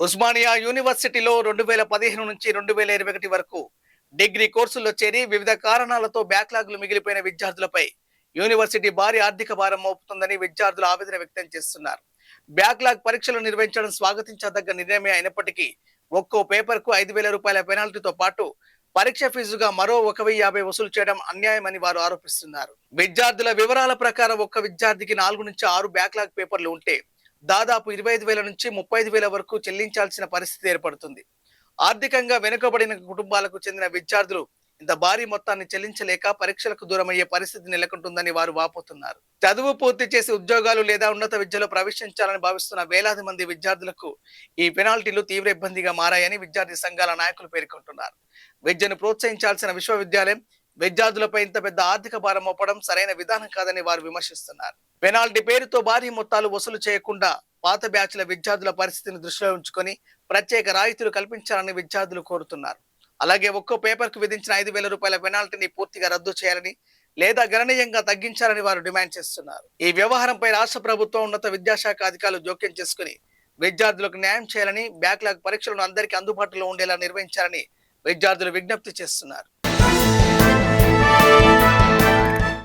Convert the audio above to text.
ఉస్మానియా యూనివర్సిటీలో 2015 నుంచి 2021 వరకు డిగ్రీ కోర్సుల్లో చేరి వివిధ కారణాలతో బ్యాక్లాగ్లు మిగిలిపోయిన విద్యార్థులపై యూనివర్సిటీ భారీ ఆర్థిక భారం మోపుతుందని విద్యార్థులు ఆవేదన వ్యక్తం చేస్తున్నారు. బ్యాక్లాగ్ పరీక్షలు నిర్వహించడం స్వాగతించదగ్గ నిర్ణయమే అయినప్పటికీ ఒక్కో పేపర్కు 5,000 రూపాయల పెనాల్టీతో పాటు పరీక్ష ఫీజుగా మరో 1,050 వసూలు చేయడం అన్యాయమని వారు ఆరోపిస్తున్నారు. విద్యార్థుల వివరాల ప్రకారం ఒక్క విద్యార్థికి 4 నుంచి 6 బ్యాక్లాగ్ పేపర్లు ఉంటే దాదాపు 25,000 నుంచి 35,000 వరకు చెల్లించాల్సిన పరిస్థితి ఏర్పడుతుంది. ఆర్థికంగా వెనుకబడిన కుటుంబాలకు చెందిన విద్యార్థులు ఇంత భారీ మొత్తాన్ని చెల్లించలేక పరీక్షలకు దూరమయ్యే పరిస్థితి నెలకొంటుందని వారు వాపోతున్నారు. చదువు పూర్తి చేసి ఉద్యోగాలు లేదా ఉన్నత విద్యలో ప్రవేశించాలని భావిస్తున్న వేలాది మంది విద్యార్థులకు ఈ పెనాల్టీలు తీవ్ర ఇబ్బందిగా మారాయని విద్యార్థి సంఘాల నాయకులు పేర్కొంటున్నారు. విద్యను ప్రోత్సహించాల్సిన విశ్వవిద్యాలయం విద్యార్థులపై ఇంత పెద్ద ఆర్థిక భారం మోపడం సరైన విధానం కాదని వారు విమర్శిస్తున్నారు. పెనాల్టీ పేరుతో భారీ మొత్తాలు వసూలు చేయకుండా పాత బ్యాచ్ల విద్యార్థుల పరిస్థితిని దృష్టిలో ఉంచుకొని ప్రత్యేక రాయితీలు కల్పించాలని విద్యార్థులు కోరుతున్నారు. అలాగే ఒక్కో పేపర్ కు విధించిన 5,000 రూపాయల పెనాల్టీని పూర్తిగా రద్దు చేయాలని లేదా గణనీయంగా తగ్గించాలని వారు డిమాండ్ చేస్తున్నారు. ఈ వ్యవహారంపై రాష్ట్ర ప్రభుత్వం ఉన్నత విద్యాశాఖ అధికారులు జోక్యం చేసుకుని విద్యార్థులకు న్యాయం చేయాలని, బ్యాక్లాగ్ పరీక్షలను అందరికీ అందుబాటులో ఉండేలా నిర్వహించాలని విద్యార్థులు విజ్ఞప్తి చేస్తున్నారు.